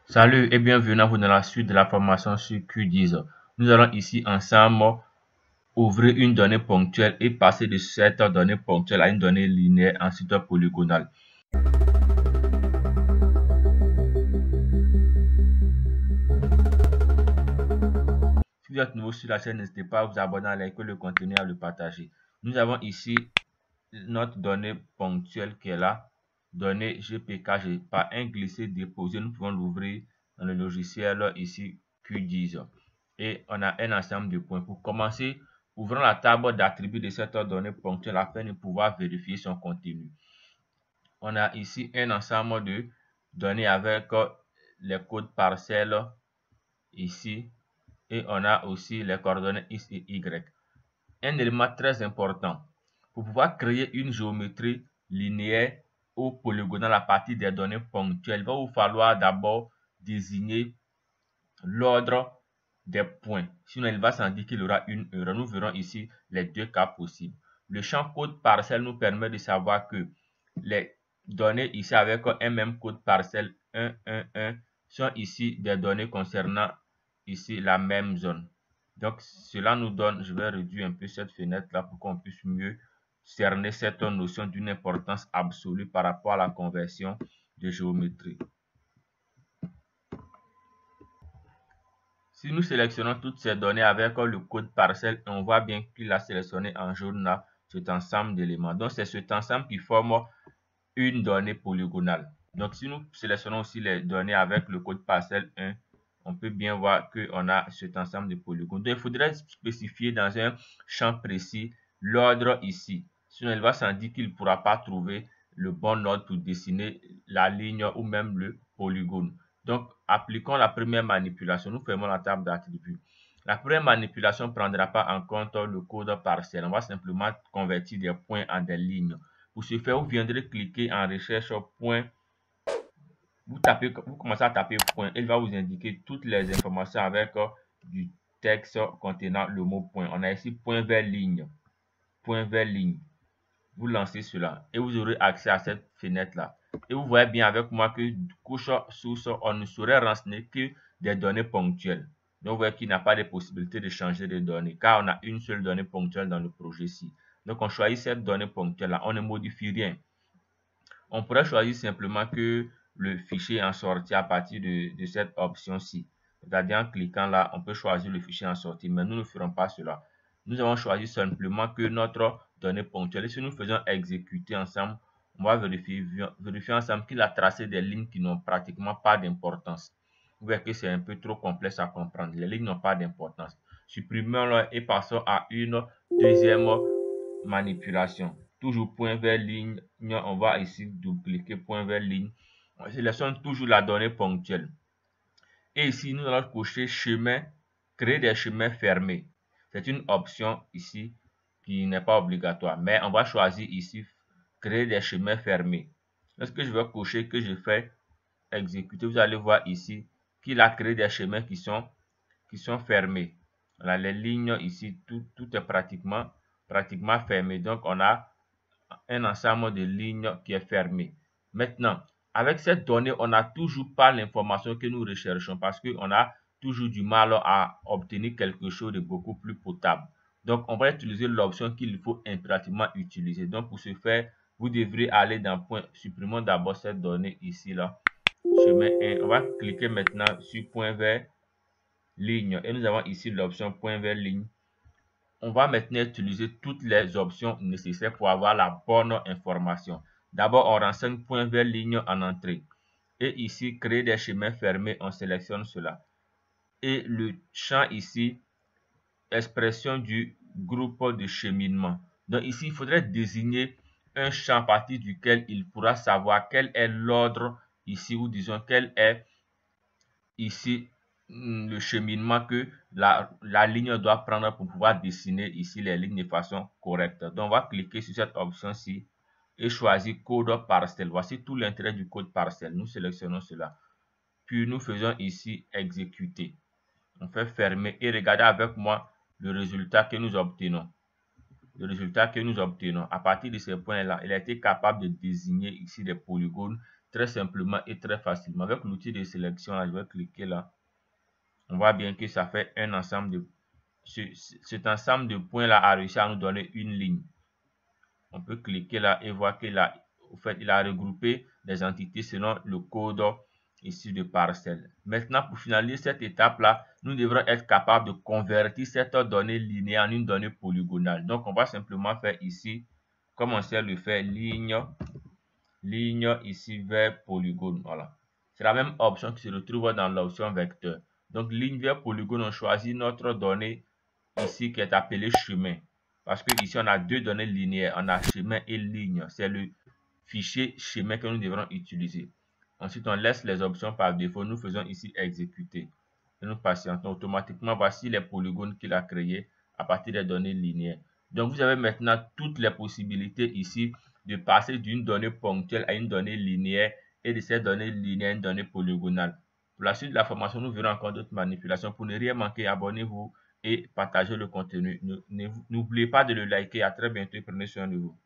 Salut et bienvenue à vous dans la suite de la formation sur QGIS. Nous allons ici ensemble ouvrir une donnée ponctuelle et passer de cette donnée ponctuelle à une donnée linéaire ensuite polygonale. Si vous êtes nouveau sur la chaîne, n'hésitez pas à vous abonner, à liker le contenu et à le partager. Nous avons ici notre donnée ponctuelle qui est là, donnée GPK. Par un glisser-déposer, nous pouvons l'ouvrir dans le logiciel ici QGIS. Et on a un ensemble de points. Pour commencer, ouvrons la table d'attributs de cette donnée ponctuelle afin de pouvoir vérifier son contenu. On a ici un ensemble de données avec les codes parcelles ici et on a aussi les coordonnées X et Y. Un élément très important, pour pouvoir créer une géométrie linéaire ou polygonale à partir des données ponctuelles, il va vous falloir d'abord désigner l'ordre des points. Sinon, il va s'indiquer qu'il y aura une erreur. Nous verrons ici les deux cas possibles. Le champ code parcelle nous permet de savoir que les données ici avec un même code parcelle 1, 1, 1 sont ici des données concernant ici la même zone. Donc, cela nous donne, je vais réduire un peu cette fenêtre-là pour qu'on puisse mieux cerner cette notion d'une importance absolue par rapport à la conversion de géométrie. Si nous sélectionnons toutes ces données avec le code parcelle, on voit bien qu'il a sélectionné en jaune là cet ensemble d'éléments. Donc, c'est cet ensemble qui forme une donnée polygonale. Donc, si nous sélectionnons aussi les données avec le code parcelle 1, on peut bien voir qu'on a cet ensemble de polygones. Donc, il faudrait spécifier dans un champ précis l'ordre ici. Sinon, il va s'indiquer qu'il ne pourra pas trouver le bon ordre pour dessiner la ligne ou même le polygone. Donc, appliquons la première manipulation. Nous fermons la table d'attributs. La première manipulation ne prendra pas en compte le code parcelle. On va simplement convertir des points en des lignes. Pour ce faire, vous viendrez cliquer en recherche point. Vous commencez à taper point et il va vous indiquer toutes les informations avec du texte contenant le mot point. On a ici point vers ligne. Point vers ligne. Vous lancez cela et vous aurez accès à cette fenêtre-là. Et vous voyez bien avec moi que couche source, on ne saurait renseigner que des données ponctuelles. Donc, vous voyez qu'il n'y a pas de possibilité de changer de données car on a une seule donnée ponctuelle dans le projet-ci. Donc, on choisit cette donnée ponctuelle-là. On ne modifie rien. On pourrait choisir simplement que le fichier en sortie à partir de cette option-ci. C'est-à-dire en cliquant là, on peut choisir le fichier en sortie, mais nous ne ferons pas cela. Nous avons choisi simplement que notre donnée ponctuelle. Et si nous faisons exécuter ensemble, on va vérifier ensemble qu'il a tracé des lignes qui n'ont pratiquement pas d'importance. Vous voyez que c'est un peu trop complexe à comprendre. Les lignes n'ont pas d'importance. Supprimons-le et passons à une deuxième manipulation. Toujours point vers ligne, on va ici dupliquer point vers ligne. On sélectionne toujours la donnée ponctuelle. Et ici, nous allons cocher chemin, créer des chemins fermés. C'est une option ici qui n'est pas obligatoire, mais on va choisir ici créer des chemins fermés. Lorsque je vais cocher, que je fais exécuter, vous allez voir ici qu'il a créé des chemins qui sont fermés. Voilà, les lignes ici, tout est pratiquement fermé. Donc, on a un ensemble de lignes qui est fermé. Maintenant, avec cette donnée, on n'a toujours pas l'information que nous recherchons parce qu'on a toujours du mal à obtenir quelque chose de beaucoup plus potable. Donc, on va utiliser l'option qu'il faut impérativement utiliser. Donc, pour ce faire, vous devrez aller dans point. Supprimons d'abord cette donnée ici, là. Chemin 1. On va cliquer maintenant sur point vers ligne. Et nous avons ici l'option point vers ligne. On va maintenant utiliser toutes les options nécessaires pour avoir la bonne information. D'abord, on renseigne point vers ligne en entrée. Et ici, créer des chemins fermés, on sélectionne cela. Et le champ ici, expression du groupe de cheminement. Donc ici, il faudrait désigner un champ à partir duquel il pourra savoir quel est l'ordre ici, ou disons quel est ici le cheminement que la ligne doit prendre pour pouvoir dessiner ici les lignes de façon correcte. Donc, on va cliquer sur cette option-ci et choisir code parcelle. Voici tout l'intérêt du code parcelle. Nous sélectionnons cela. Puis, nous faisons ici exécuter. On fait fermer et regardez avec moi le résultat que nous obtenons. Le résultat que nous obtenons à partir de ces points-là, il a été capable de désigner ici des polygones très simplement et très facilement. Avec l'outil de sélection, là, je vais cliquer là. On voit bien que ça fait un ensemble de... Cet ensemble de points là a réussi à nous donner une ligne. On peut cliquer là et voir qu'il a, au fait, il a regroupé des entités selon le code ici de parcelle. Maintenant, pour finaliser cette étape-là, nous devrons être capables de convertir cette donnée linéaire en une donnée polygonale. Donc, on va simplement faire ici, comme on sait le faire, ligne ici vers polygone. Voilà. C'est la même option qui se retrouve dans l'option vecteur. Donc, ligne vers polygone, on choisit notre donnée ici qui est appelée chemin. Parce que ici, on a deux données linéaires. On a chemin et ligne. C'est le fichier chemin que nous devrons utiliser. Ensuite, on laisse les options par défaut. Nous faisons ici exécuter. Et nous patientons. Automatiquement, voici les polygones qu'il a créés à partir des données linéaires. Donc, vous avez maintenant toutes les possibilités ici de passer d'une donnée ponctuelle à une donnée linéaire et de cette donnée linéaire à une donnée polygonale. Pour la suite de la formation, nous verrons encore d'autres manipulations. Pour ne rien manquer, abonnez-vous et partagez le contenu. N'oubliez pas de le liker. À très bientôt et prenez soin de vous.